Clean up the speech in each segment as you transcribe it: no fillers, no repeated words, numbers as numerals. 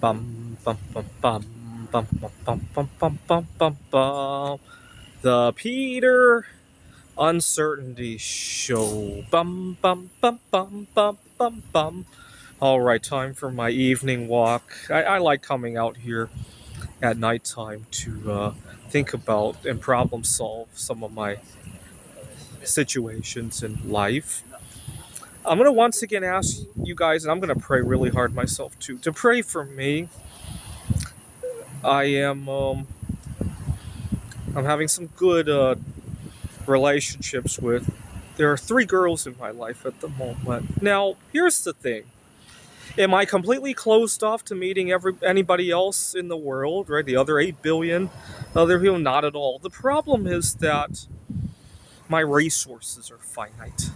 Bum bum bum bum bum bum bum bum bum bum bum bum. The Peter Uncertainty Show. Bum bum bum bum bum bum bum. All right, time for my evening walk. I like coming out here at nighttime to think about and problem solve some of my situations in life. I'm gonna once again ask you guys, and I'm gonna pray really hard myself too, to pray for me. I am I'm having some good relationships with. There are three girls in my life at the moment. Now, here's the thing. Am I completely closed off to meeting anybody else in the world, right? The other 8 billion other people? Not at all. The problem is that my resources are finite.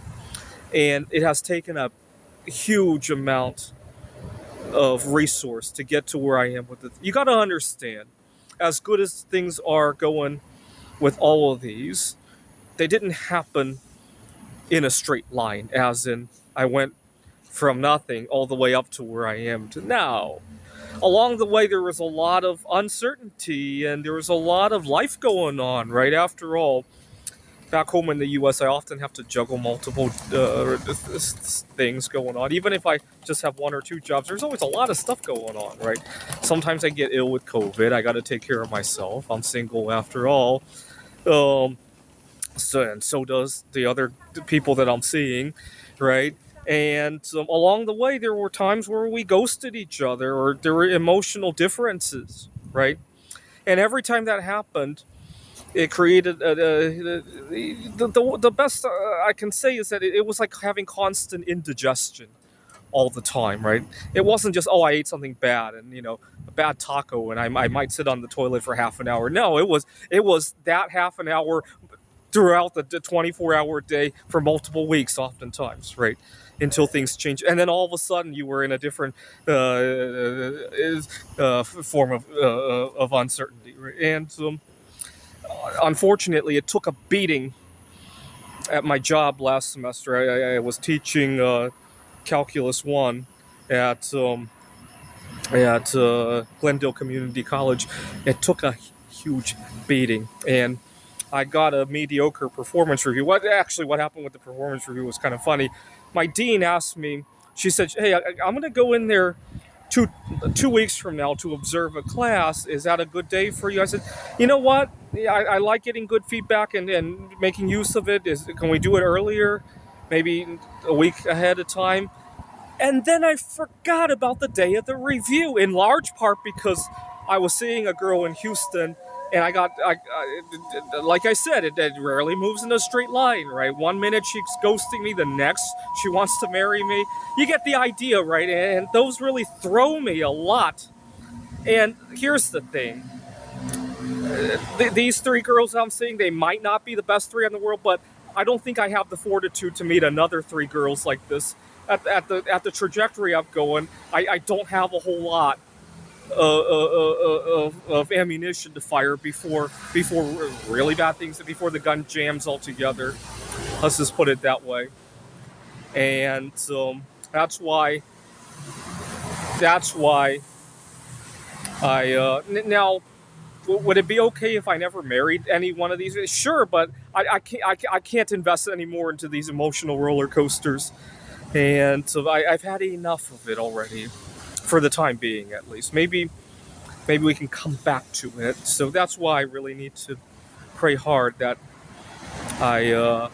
And it has taken a huge amount of resource to get to where I am with it. You got to understand, as good as things are going with all of these, they didn't happen in a straight line, as in I went from nothing all the way up to where I am to now. Along the way, there was a lot of uncertainty and there was a lot of life going on, right? After all, back home in the US, I often have to juggle multiple things going on. Even if I just have one or two jobs, there's always a lot of stuff going on, right? Sometimes I get ill with COVID. I got to take care of myself. I'm single after all. Um, so does the other people that I'm seeing, right? And along the way, there were times where we ghosted each other, or there were emotional differences, right? And every time that happened, it created the best I can say is that it was like having constant indigestion all the time, right? It wasn't just, oh, I ate something bad and a bad taco and I might sit on the toilet for half an hour. No, it was that half an hour throughout the 24-hour day for multiple weeks, oftentimes, right? Until things change, and then all of a sudden you were in a different form of uncertainty, right? And unfortunately, it took a beating at my job last semester. I was teaching Calculus 1 at Glendale Community College. It took a huge beating, and I got a mediocre performance review. What happened with the performance review was kind of funny. My dean asked me. She said, "Hey, I'm going to go in there two weeks from now to observe a class. Is that a good day for you?" I said, "You know what? Yeah, I like getting good feedback and making use of it. Can we do it earlier? Maybe a week ahead of time?" And then I forgot about the day of the review, in large part because I was seeing a girl in Houston, and like I said, it rarely moves in a straight line, right? One minute she's ghosting me, the next she wants to marry me. You get the idea, right? And those really throw me a lot. And here's the thing. These three girls I'm seeing, they might not be the best three in the world, but I don't think I have the fortitude to meet another three girls like this. At the trajectory I'm going, I don't have a whole lot of ammunition to fire before really bad things, before the gun jams altogether. Let's just put it that way. And that's why now. Would it be okay if I never married any one of these? Sure, but I can't invest any more into these emotional roller coasters, and so I've had enough of it already, for the time being at least. Maybe we can come back to it. So that's why I really need to pray hard that I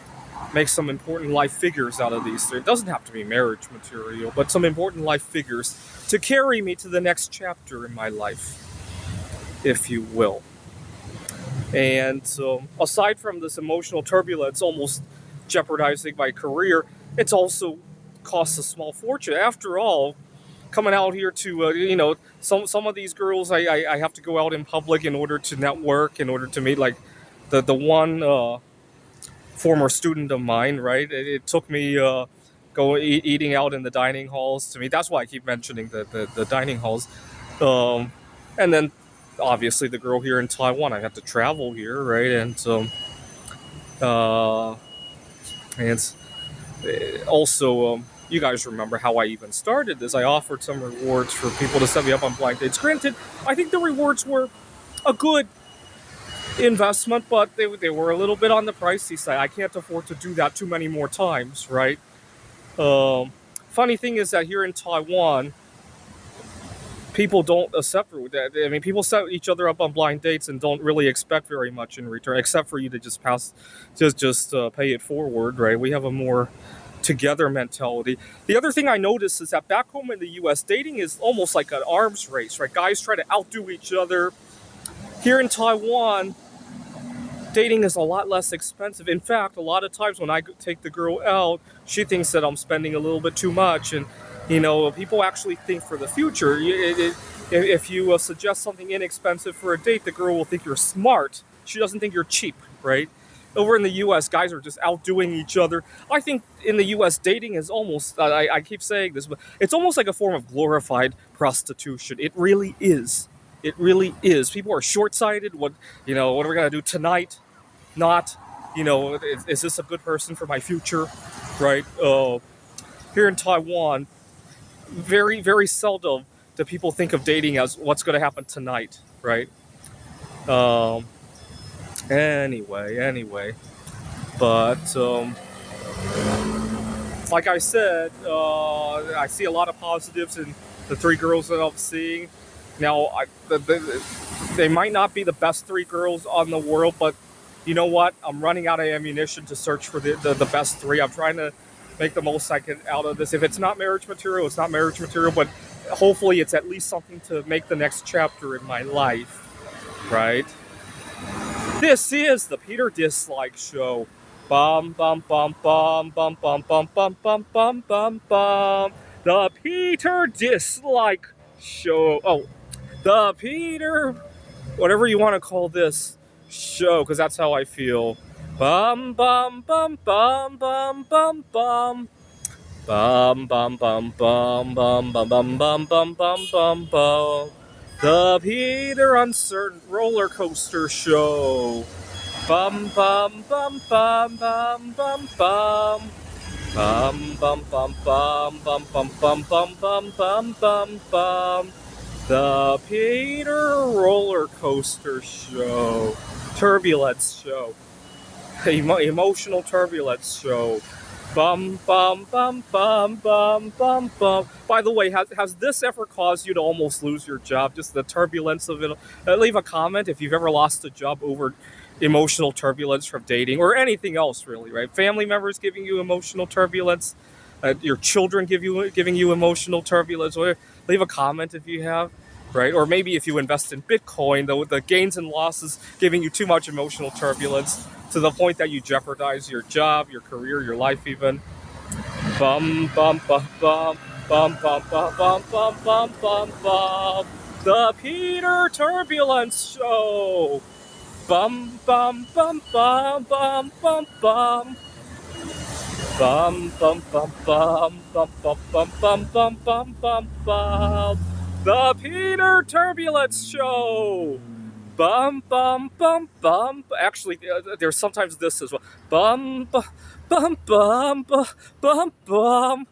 make some important life figures out of these. It doesn't have to be marriage material, but some important life figures to carry me to the next chapter in my life, if you will. And aside from this emotional turbulence almost jeopardizing my career, it's also cost a small fortune. After all, coming out here to some of these girls, I have to go out in public in order to network, in order to meet, like the one former student of mine. Right, it took me eating out in the dining halls to meet. That's why I keep mentioning the dining halls. And then obviously the girl here in Taiwan. I have to travel here, right? And it's also you guys remember how I even started this. I offered some rewards for people to set me up on blind dates. Granted, I think the rewards were a good investment, but they were a little bit on the pricey side. I can't afford to do that too many more times, right? Um, Funny thing is that here in Taiwan, people don't accept that. I mean, people set each other up on blind dates and don't really expect very much in return, except for you to just pay it forward, right? We have a more together mentality. The other thing I noticed is that back home in the U.S., dating is almost like an arms race, right? Guys try to outdo each other. Here in Taiwan, dating is a lot less expensive. In fact, a lot of times when I take the girl out, she thinks that I'm spending a little bit too much, and people actually think for the future. If you suggest something inexpensive for a date, the girl will think you're smart. She doesn't think you're cheap, right? Over in the U.S., guys are just outdoing each other. I think in the U.S., dating is almost, I keep saying this, but it's almost like a form of glorified prostitution. It really is. It really is. People are short-sighted. What are we going to do tonight? Not, is this a good person for my future, right? Here in Taiwan, very, very seldom do people think of dating as what's going to happen tonight, right? Um, anyway, but like I said, I see a lot of positives in the three girls that I'm seeing. Now, they might not be the best three girls on the world, but you know what? I'm running out of ammunition to search for the best three. I'm trying to make the most I can out of this. If it's not marriage material, it's not marriage material, but hopefully it's at least something to make the next chapter in my life, right? This is the Peter Dislike Show. Bum bum bum bum bum bum bum bum bum bum bum bum. The Peter Dislike Show. Oh, the Peter, whatever you want to call this show, because that's how I feel. Bum bum bum bum bum bum bum. Bum bum bum bum bum bum bum bum bum bum bum bum. The Peter Uncertain Roller Coaster Show. Bum bum bum bum bum bum bum. Bum bum bum bum bum bum bum bum bum bum bum bum. The Peter Roller Coaster Show. Turbulence Show. Emotional Turbulence Show. Bum bum bum bum bum bum bum. By the way, has this ever caused you to almost lose your job? Just the turbulence of it. Leave a comment if you've ever lost a job over emotional turbulence from dating or anything else, really. Right? Family members giving you emotional turbulence. Your children giving you emotional turbulence. Or leave a comment if you have. Right? Or maybe if you invest in Bitcoin, the gains and losses giving you too much emotional turbulence to the point that you jeopardize your job, your career, your life even. Bum bum bum bum bum bum bum bum bum bum bum bum. The Peter Turbulence Show. Bum bum bum bum bum bum bum. Bum bum bum bum bum bum bum bum bum bum bum bum. The Peter Turbulence Show. Bum bum bum bum. Actually, there's sometimes this as well. Bum bum bum bum bum bum.